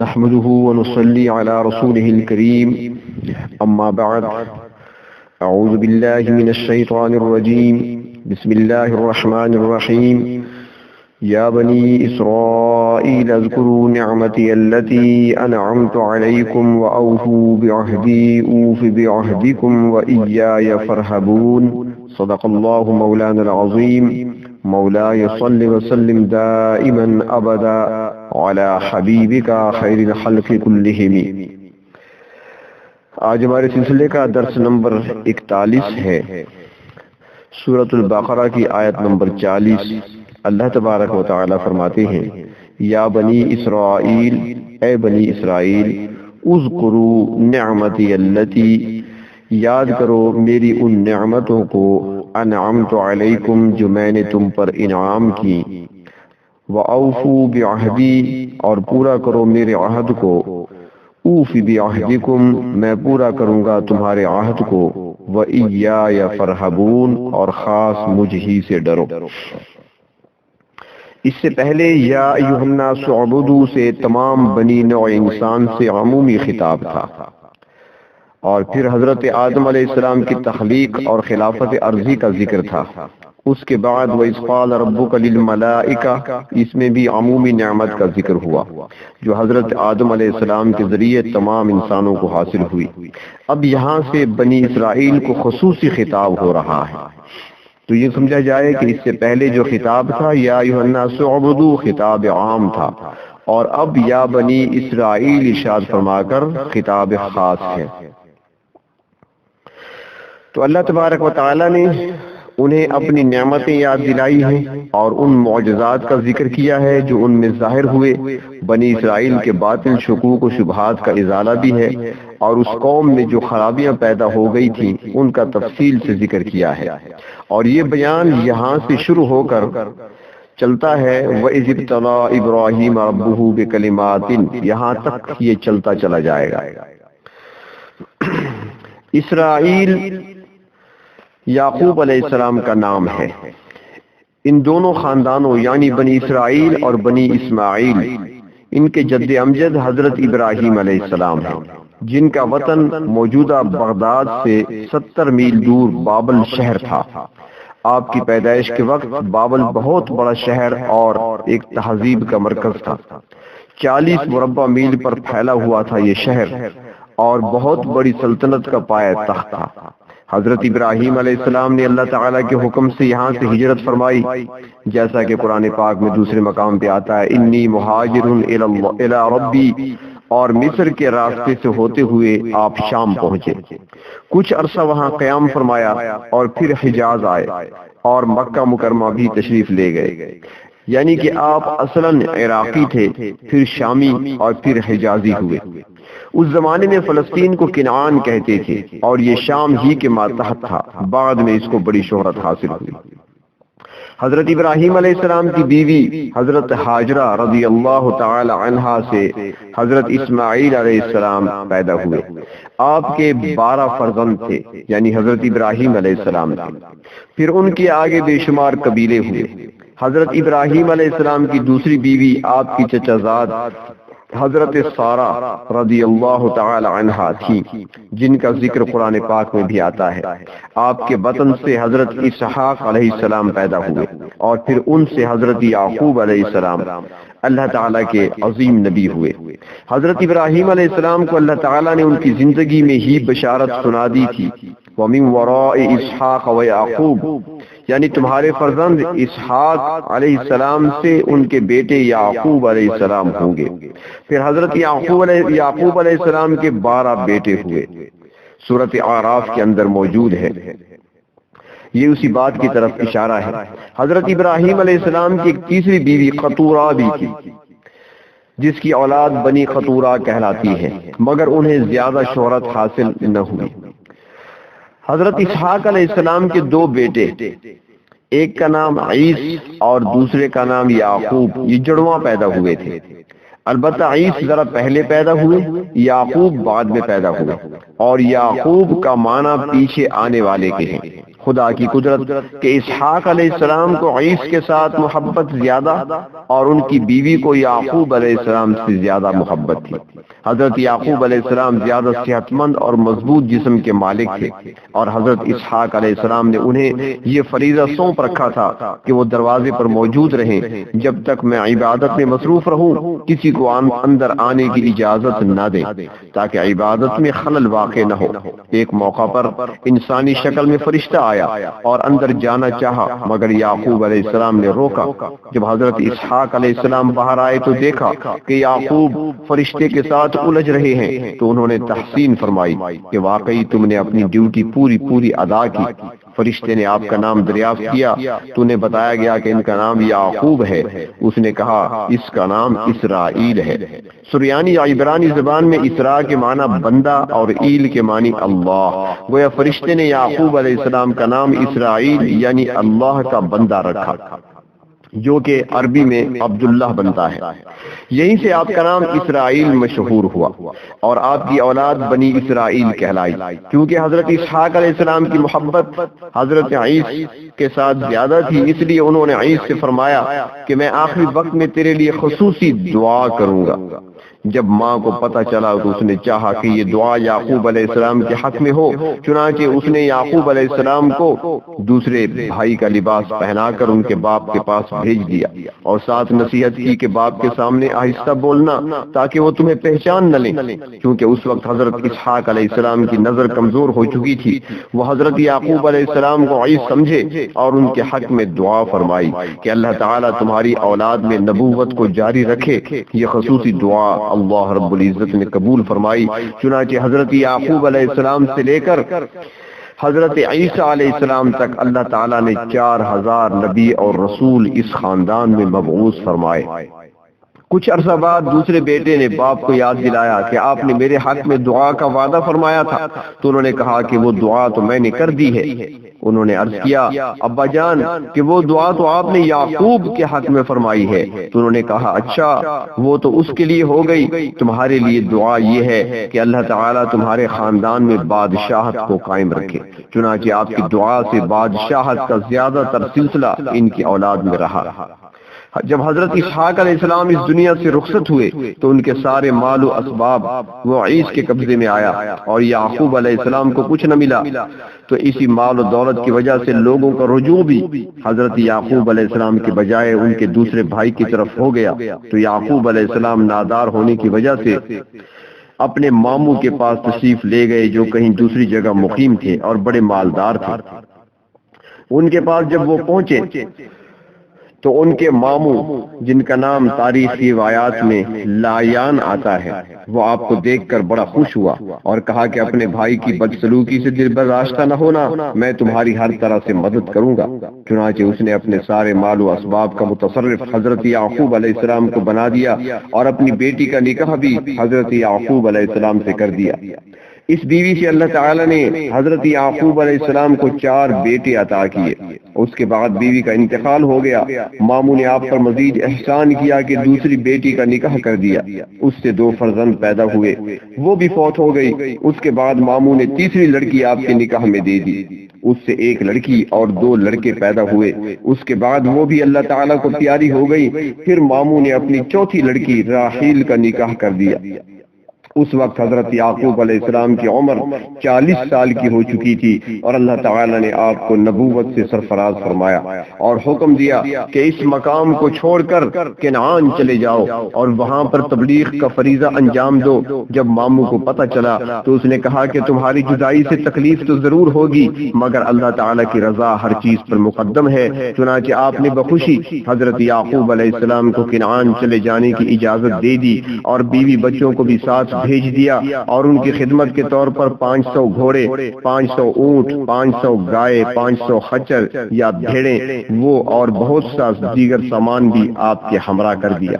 نحمده ونصلي على رسوله الكريم أما بعد أعوذ بالله من الشيطان الرجيم بسم الله الرحمن الرحيم يا بني إسرائيل اذكروا نعمتي التي أنعمت عليكم وأوفوا بعهدي أوف بعهدكم وإياي فارهبون صدق الله مولانا العظيم مولاي صل وسلم دائما أبدا على حبيبك خير الخلق كلهم۔ آج ہمارے سلسلے کا درس نمبر 41 ہے، سورۃ البقرہ کی آیت نمبر 40۔ اللہ تبارک و تعالی فرماتے ہیں، یا بنی اسرائیل، اے بنی اسرائیل، اذکروا نعمتی التی، یاد کرو میری ان نعمتوں کو، انعمت علیکم جو میں نے تم پر انعام کی، وَأَوْفُوا بِعَهْدِي اور پورا کرو میرے عہد کو، اوفی بعہدکم میں پورا کروں گا تمہارے عہد کو، وَإِيَّايَ فَارْهَبُونَ اور خاص مجھ ہی سے ڈرو۔ اس سے پہلے یا ایھا الناس اعبدوا سے تمام بنی نوع انسان سے عمومی خطاب تھا، اور پھر حضرت آدم علیہ السلام کی تخلیق اور خلافت ارضی کا ذکر تھا۔ اس کے بعد وَإِذْ قَالَ رَبُّكَ لِلْمَلَائِكَةِ اس میں بھی عمومی نعمت کا ذکر ہوا جو حضرت آدم علیہ السلام کے ذریعے تمام انسانوں کو حاصل ہوئی۔ اب یہاں سے بنی اسرائیل کو خصوصی خطاب ہو رہا ہے، تو یہ سمجھا جائے کہ اس سے پہلے جو خطاب تھا یا ایھا الناس اعبدوا خطاب عام تھا، اور اب یا بنی اسرائیل ارشاد فرما کر خطاب خاص ہے۔ تو اللہ تبارک و تعالی نے انہیں اپنی نعمتیں یاد دلائی ہیں اور ان معجزات کا ذکر کیا ہے جو ان میں ظاہر ہوئے۔ بنی اسرائیل کے باطل شکوک و شبہات کا ازالہ بھی ہے، اور اس قوم میں جو خرابیاں پیدا ہو گئی تھیں ان کا تفصیل سے ذکر کیا ہے، اور یہ بیان یہاں سے شروع ہو کر چلتا ہے وَإِذِ ابْتَلَىٰ إِبْرَاهِيمَ رَبُّهُ بِكَلِمَاتٍ، یہاں تک یہ چلتا چلا جائے گا۔ اسرائیل یعقوب علیہ السلام کا نام ہے۔ ان دونوں خاندانوں یعنی بنی اسرائیل اور بنی اسماعیل، ان کے جد امجد حضرت ابراہیم علیہ السلام ہیں، جن کا وطن موجودہ بغداد سے 70 میل دور بابل شہر تھا۔ آپ کی پیدائش کے وقت بابل بہت بڑا شہر اور ایک تہذیب کا مرکز تھا۔ 40 مربع میل پر پھیلا ہوا تھا یہ شہر، اور بہت بڑی سلطنت کا پایہ تخت تھا۔ حضرت ابراہیم علیہ السلام نے اللہ تعالیٰ کے حکم سے یہاں سے ہجرت فرمائی، جیسا کہ قرآن پاک میں دوسرے مقام پہ آتا ہے، انی مہاجر الی ربی، اور مصر کے راستے سے ہوتے ہوئے آپ شام پہنچے، کچھ عرصہ وہاں قیام فرمایا، اور پھر حجاز آئے اور مکہ مکرمہ بھی تشریف لے گئے، یعنی کہ آپ اصلاً عراقی تھے، پھر شامی اور پھر حجازی ہوئے۔ اس زمانے میں فلسطین کو کنعان کہتے تھے، اور یہ شام ہی کے ماتحت تھا، بعد میں اس کو بڑی شہرت حاصل ہوئی۔ حضرت ابراہیم علیہ السلام کی بیوی حضرت ہاجرہ رضی اللہ تعالی عنہا سے حضرت اسماعیل علیہ السلام پیدا ہوئے۔ آپ کے 12 فرزند تھے، یعنی حضرت ابراہیم علیہ السلام تھے، پھر ان کے آگے بے شمار قبیلے ہوئے۔ حضرت ابراہیم علیہ السلام کی دوسری بیوی آپ کی چچا زاد حضرت سارہ رضی اللہ تعالی عنہا تھی، جن کا ذکر قرآن پاک میں بھی آتا ہے۔ آپ کے بطن سے حضرت اسحاق علیہ السلام پیدا ہوئے، اور پھر ان سے حضرت یعقوب علیہ السلام اللہ تعالیٰ کے عظیم نبی ہوئے۔ حضرت ابراہیم علیہ السلام کو اللہ تعالیٰ نے ان کی زندگی میں ہی بشارت سنا دی تھی، وَمِن وَرَاءِ إِسْحَاقَ وَيَعْقُوبَ، یعنی تمہارے فرزند اسحاق علیہ السلام سے ان کے بیٹے یعقوب علیہ السلام ہوں گے۔ پھر حضرت یعقوب علیہ السلام کے 12 بیٹے ہوئے، سورۃ اعراف کے اندر موجود ہے۔ یہ اسی بات کی طرف اشارہ ہے۔ حضرت ابراہیم علیہ السلام کی ایک تیسری بیوی قطورہ بھی تھی، جس کی اولاد بنی قطورہ کہلاتی ہے، مگر انہیں زیادہ شہرت حاصل نہ ہوئی۔ حضرت اسحاق علیہ السلام کے 2 بیٹے، ایک کا نام عیس اور دوسرے کا نام یعقوب، یہ جڑواں پیدا ہوئے تھے۔ البتہ عیس ذرا پہلے پیدا ہوئے، یعقوب بعد میں پیدا ہوئے، اور یعقوب کا معنی پیچھے آنے والے کے ہیں۔ خدا کی قدرت کہ اسحاق علیہ السلام کو عیسی کے ساتھ محبت زیادہ اور ان کی بیوی کو یعقوب علیہ السلام سے زیادہ محبت تھی۔ حضرت یعقوب علیہ السلام زیادہ صحت مند اور مضبوط جسم کے مالک تھے، اور حضرت اسحاق علیہ السلام نے انہیں یہ فریضہ سونپ رکھا تھا کہ وہ دروازے پر موجود رہیں جب تک میں عبادت میں مصروف رہوں، کسی کو اندر آنے کی اجازت نہ دیں تاکہ عبادت میں خلل واقع نہ ہو۔ ایک موقع پر انسانی شکل میں فرشتہ آیا اور اندر جانا چاہا، مگر یعقوب علیہ السلام نے روکا۔ جب حضرت اسحاق علیہ السلام باہر آئے تو دیکھا کہ یعقوب فرشتے کے ساتھ الجھ رہے ہیں، تو انہوں نے تحسین فرمائی کہ واقعی تم نے اپنی ڈیوٹی پوری ادا کی۔ فرشتے نے آپ کا نام دریافت کیا تو انہیں بتایا گیا کہ ان کا نام یعقوب ہے۔ اس نے کہا اس کا نام اسرائیل ہے۔ سریانی یا عبرانی زبان میں اسراء کے معنی بندہ اور ایل کے معنی اللہ، گویا فرشتے نے یعقوب علیہ السلام کا نام اسرائیل یعنی اللہ کا بندہ رکھا، جو کہ عربی میں عبداللہ بنتا ہے۔ یہیں سے آپ کا نام اسرائیل مشہور ہوا اور آپ کی اولاد بنی اسرائیل کہلائی۔ کیونکہ حضرت اسحاق علیہ السلام کی محبت حضرت عیسی کے ساتھ زیادہ تھی، اس لیے انہوں نے عیسی سے فرمایا کہ میں آخری وقت میں تیرے لیے خصوصی دعا کروں گا۔ جب ماں کو پتہ چلا تو اس نے چاہا کہ یہ دعا یعقوب علیہ السلام کے حق میں ہو، چنانچہ اس نے یعقوب علیہ السلام کو دوسرے بھائی کا لباس پہنا کر ان کے باپ کے پاس بھیج دیا اور ساتھ نصیحت کی کہ باپ کے سامنے آہستہ بولنا تاکہ وہ تمہیں پہچان نہ لیں، کیونکہ اس وقت حضرت اسحاق علیہ السلام کی نظر کمزور ہو چکی تھی۔ وہ حضرت یعقوب علیہ السلام کو عیسی سمجھے اور ان کے حق میں دعا فرمائی کہ اللہ تعالیٰ تمہاری اولاد میں نبوت کو جاری رکھے۔ یہ خصوصی دعا اللہ رب العزت نے قبول فرمائی، چنانچہ حضرت یعقوب علیہ السلام سے لے کر حضرت عیسیٰ علیہ السلام تک اللہ تعالیٰ نے 4000 نبی اور رسول اس خاندان میں مبعوث فرمائے۔ کچھ عرصہ بعد دوسرے بیٹے نے باپ کو یاد دلایا کہ آپ نے میرے حق میں دعا کا وعدہ فرمایا تھا، تو انہوں نے کہا کہ وہ دعا تو میں نے کر دی ہے۔ انہوں نے عرض کیا ابا جان کہ وہ دعا تو آپ نے یعقوب کے حق میں فرمائی ہے، تو انہوں نے کہا اچھا وہ تو اس کے لیے ہو گئی، تمہارے لیے دعا یہ ہے کہ اللہ تعالیٰ تمہارے خاندان میں بادشاہت کو قائم رکھے۔ چنانچہ آپ کی دعا سے بادشاہت کا زیادہ تر سلسلہ ان کی اولاد میں رہا۔ جب حضرت اسحاق علیہ السلام اس دنیا سے رخصت ہوئے تو ان کے سارے مال و اسباب وہ عیسی کے قبضے میں آیا اور یعقوب علیہ السلام کو کچھ نہ ملا، تو اسی مال و دولت کی وجہ سے لوگوں کا رجوع بھی حضرت یعقوب علیہ السلام کے بجائے ان کے دوسرے بھائی کی طرف ہو گیا۔ تو یعقوب علیہ السلام نادار ہونے کی وجہ سے اپنے ماموں کے پاس تشریف لے گئے جو کہیں دوسری جگہ مقیم تھے اور بڑے مالدار تھے۔ ان کے پاس جب وہ پہنچے تو ان کے ماموں جن کا نام تاریخی روایات میں لایان آتا ہے، وہ آپ کو دیکھ کر بڑا خوش ہوا اور کہا کہ اپنے بھائی کی بدسلوکی سے دل برداشتہ نہ ہونا، میں تمہاری ہر طرح سے مدد کروں گا۔ چنانچہ اس نے اپنے سارے مال و اسباب کا متصرف حضرت یعقوب علیہ السلام کو بنا دیا اور اپنی بیٹی کا نکاح بھی حضرت یعقوب علیہ السلام سے کر دیا۔ اس بیوی سے اللہ تعالیٰ نے حضرت یعقوب علیہ السلام کو 4 بیٹے عطا کیے۔ اس کے بعد بیوی کا انتقال ہو گیا۔ ماموں نے آپ پر مزید احسان کیا کہ دوسری بیٹی کا نکاح کر دیا، اس سے 2 فرزند پیدا ہوئے، وہ بھی فوت ہو گئی۔ اس کے بعد ماموں نے تیسری لڑکی آپ کے نکاح میں دے دی، اس سے 1 لڑکی اور 2 لڑکے پیدا ہوئے۔ اس کے بعد وہ بھی اللہ تعالیٰ کو پیاری ہو گئی۔ پھر ماموں نے اپنی چوتھی لڑکی راحیل کا نکاح کر دیا۔ اس وقت حضرت یعقوب علیہ السلام کی عمر 40 سال کی ہو چکی تھی اور اللہ تعالیٰ نے آپ کو نبوت سے سرفراز فرمایا اور حکم دیا کہ اس مقام کو چھوڑ کر کنعان چلے جاؤ اور وہاں پر تبلیغ کا فریضہ انجام دو۔ جب ماموں کو پتہ چلا تو اس نے کہا کہ تمہاری جدائی سے تکلیف تو ضرور ہوگی، مگر اللہ تعالیٰ کی رضا ہر چیز پر مقدم ہے۔ چنانچہ آپ نے بخوشی حضرت یعقوب علیہ السلام کو کنعان چلے جانے کی اجازت دے دی اور بیوی بچوں کو بھی ساتھ بھیج دیا اور ان کی خدمت کے طور پر 500 گھوڑے، 500 اونٹ، 500 گائے، 500 خچر یا بھیڑیں وہ اور بہت سا دیگر سامان بھی آپ کے ہمراہ کر دیا۔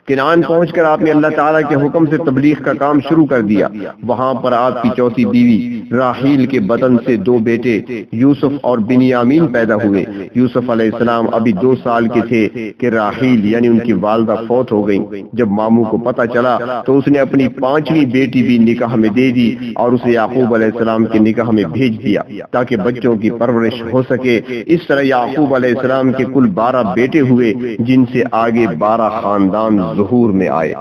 کنعان پہنچ کر آپ نے اللہ تعالیٰ کے حکم سے تبلیغ کا کام شروع کر دیا۔ وہاں پر آپ کی چوتھی بیوی راحیل کے بطن سے 2 بیٹے یوسف اور بنیامین پیدا ہوئے۔ یوسف علیہ السلام ابھی 2 سال کے تھے کہ راحیل یعنی ان کی والدہ فوت ہو گئی۔ جب ماموں کو پتہ چلا تو اس نے اپنی 5 پانچویں بیٹی بھی نکاح میں دے دی اور اسے یعقوب علیہ السلام کے نکاح میں بھیج دیا تاکہ بچوں کی پرورش ہو سکے۔ اس طرح یعقوب علیہ السلام کے کل 12 بیٹے ہوئے جن سے آگے 12 خاندان ظہور میں آئے۔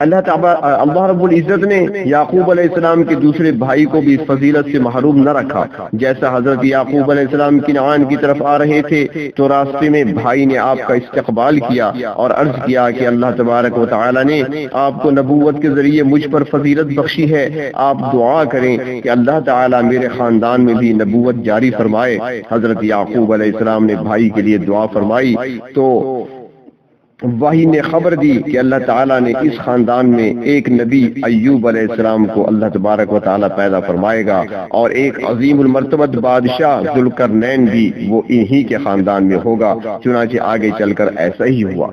اللہ رب العزت نے یعقوب علیہ السلام کے دوسرے بھائی کو بھی اس فضیلت سے محروم نہ رکھا۔ جیسا حضرت یعقوب علیہ السلام کنعان کی طرف آ رہے تھے تو راستے میں بھائی نے آپ کا استقبال کیا اور عرض کیا کہ اللہ تبارک و تعالی نے آپ کو نبوت کے ذریعے مجھ پر فضیلت بخشی ہے، آپ دعا کریں کہ اللہ تعالی میرے خاندان میں بھی نبوت جاری فرمائے۔ حضرت یعقوب علیہ السلام نے بھائی کے لیے دعا فرمائی تو وحی نے خبر دی کہ اللہ تعالیٰ نے اس خاندان میں ایک نبی ایوب علیہ السلام کو اللہ تبارک و تعالیٰ پیدا فرمائے گا اور ایک عظیم المرتبت بادشاہ ذوالقرنین بھی وہ انہی کے خاندان میں ہوگا۔ چنانچہ آگے چل کر ایسا ہی ہوا۔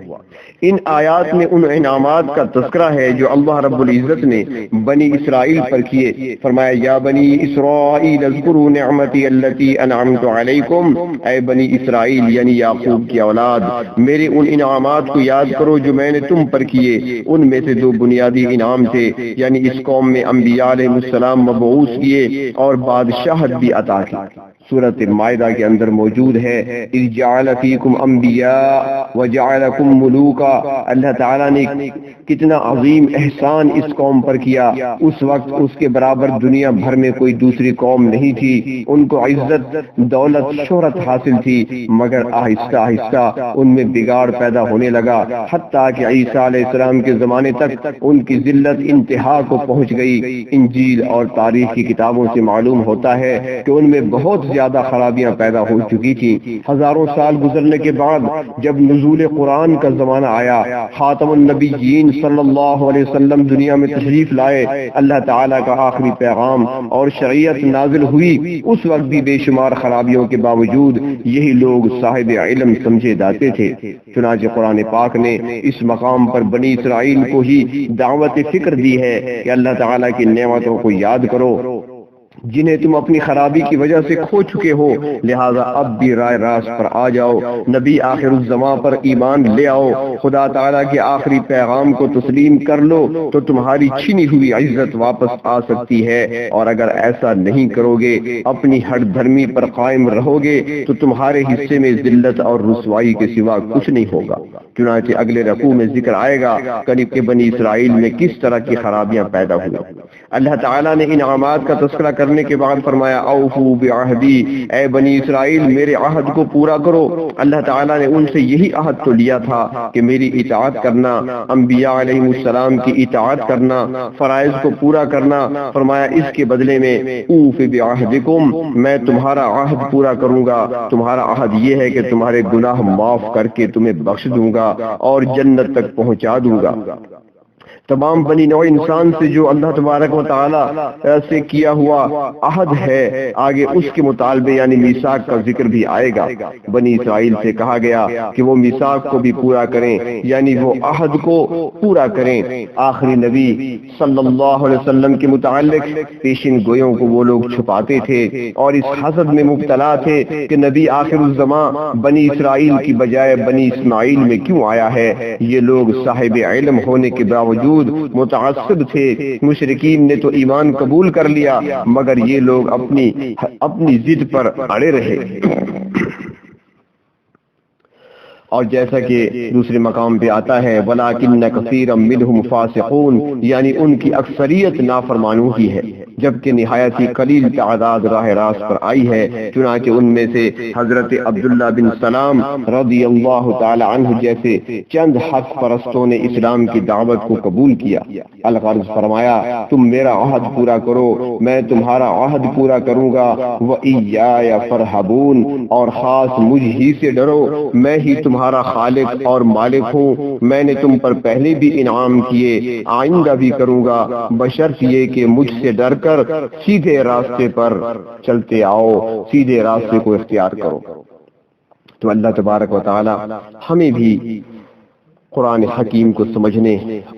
ان آیات میں ان انعامات کا تذکرہ ہے جو اللہ رب العزت نے بنی اسرائیل پر کیے۔ فرمایا یا بنی اسرائیل اذکروا نعمتی التی انعمت علیکم، اے بنی اسرائیل یعنی یعقوب کی اولاد، میرے ان انعامات کو یاد کرو جو میں نے تم پر کیے۔ ان میں سے 2 بنیادی انعام تھے، یعنی اس قوم میں انبیاء علیہ السلام مبعوث کیے اور بادشاہت بھی عطا کی۔ سورۃ مائدہ کے اندر موجود ہے اذ جعل فیکم انبیاء وجعلکم ملوکا۔ اللہ تعالیٰ نے کتنا عظیم احسان اس قوم پر کیا۔ اس وقت اس کے برابر دنیا بھر میں کوئی دوسری قوم نہیں تھی۔ ان کو عزت، دولت، شہرت حاصل تھی، مگر آہستہ آہستہ ان میں بگاڑ پیدا ہونے لگا، حتیٰ کہ عیسیٰ علیہ السلام کے زمانے تک ان کی ذلت انتہا کو پہنچ گئی۔ انجیل اور تاریخ کی کتابوں سے معلوم ہوتا ہے کہ ان میں بہت زیادہ خرابیاں پیدا ہو چکی تھی۔ ہزاروں سال گزرنے کے بعد جب نزول قرآن کا زمانہ آیا، خاتم النبیین صلی اللہ علیہ وسلم دنیا میں تشریف لائے، اللہ تعالیٰ کا آخری پیغام اور شریعت نازل ہوئی، اس وقت بھی بے شمار خرابیوں کے باوجود یہی لوگ صاحب علم سمجھے جاتے تھے۔ چنانچہ قرآن پاک نے اس مقام پر بنی اسرائیل کو ہی دعوت فکر دی ہے کہ اللہ تعالیٰ کی نعمتوں کو یاد کرو جنہیں تم اپنی خرابی کی وجہ سے کھو چکے ہو، لہذا اب بھی رائے راست پر آ جاؤ، نبی آخر الزمان پر ایمان لے آؤ، خدا تعالیٰ کے آخری پیغام کو تسلیم کر لو تو تمہاری چھینی ہوئی عزت واپس آ سکتی ہے، اور اگر ایسا نہیں کرو گے، اپنی ہٹ دھرمی پر قائم رہو گے تو تمہارے حصے میں ذلت اور رسوائی کے سوا کچھ نہیں ہوگا۔ چنانچہ اگلے رکوع میں ذکر آئے گا کہ بنی اسرائیل میں کس طرح کی خرابیاں پیدا ہوئی۔ اللہ تعالیٰ نے انعامات کا تذکرہ کرنے کے بعد فرمایا اوفو بعہدی، اے بنی اسرائیل میرے عہد کو پورا کرو۔ اللہ تعالیٰ نے ان سے یہی عہد تو لیا تھا کہ میری اطاعت کرنا، انبیاء علیہ السلام کی اطاعت کرنا، فرائض کو پورا کرنا۔ فرمایا اس کے بدلے میں اوف بعہدکم، میں تمہارا عہد پورا کروں گا۔ تمہارا عہد یہ ہے کہ تمہارے گناہ معاف کر کے تمہیں بخش دوں گا اور جنت تک پہنچا دوں گا۔ تمام بنی نوع انسان سے جو اللہ تبارک و تعالی سے کیا ہوا عہد ہے، آگے اس کے مطالبے یعنی میثاق کا ذکر بھی آئے گا۔ بنی اسرائیل سے کہا گیا کہ وہ میثاق کو بھی پورا کریں، یعنی وہ عہد کو پورا کریں۔ آخری نبی صلی اللہ علیہ وسلم کے متعلق پیشن گویوں کو وہ لوگ چھپاتے تھے اور اس حسد میں مبتلا تھے کہ نبی آخر الزمان بنی اسرائیل کی بجائے بنی اسماعیل میں کیوں آیا ہے۔ یہ لوگ صاحب علم ہونے کے باوجود متعصب تھے۔ مشرکین نے تو ایمان قبول کر لیا، مگر یہ لوگ اپنی ضد پر اڑے رہے۔ اور جیسا کہ دوسرے مقام پہ آتا ہے وَلَٰكِنَّ كَثِيرًا مِّنْهُمْ فَاسِقُونَ، یعنی ان کی اکثریت نافرمانوں کی ہے، جبکہ نہایت ہی قلیل تعداد راہ راست پر آئی ہے۔ چنانچہ ان میں سے حضرت عبداللہ بن سلام رضی اللہ تعالی عنہ جیسے چند حق پرستوں نے اسلام کی دعوت کو قبول کیا۔ الغرض فرمایا تم میرا عہد پورا کرو، میں تمہارا عہد پورا کروں گا، وَإِيَّايَ فَارْهَبُونَ، اور خاص مجھ ہی سے ڈرو، میں ہی تمہارا خالق اور مالک ہوں۔ میں نے تم پر پہلے بھی انعام کیے، آئندہ بھی کروں گا، بشرط یہ کہ مجھ سے ڈر کر سیدھے راستے پر چلتے آؤ، سیدھے راستے کو اختیار کرو۔ تو اللہ تبارک و تعالی ہمیں بھی قرآن حکیم کو سمجھنے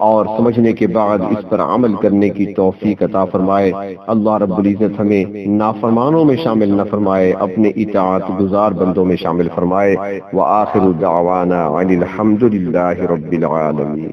اور سمجھنے کے بعد اس پر عمل کرنے کی توفیق عطا فرمائے۔ اللہ رب العزت ہمیں نافرمانوں میں شامل نہ فرمائے، اپنے اطاعت گزار بندوں میں شامل فرمائے۔ وآخر دعوانا ان الحمد للہ رب العالمین۔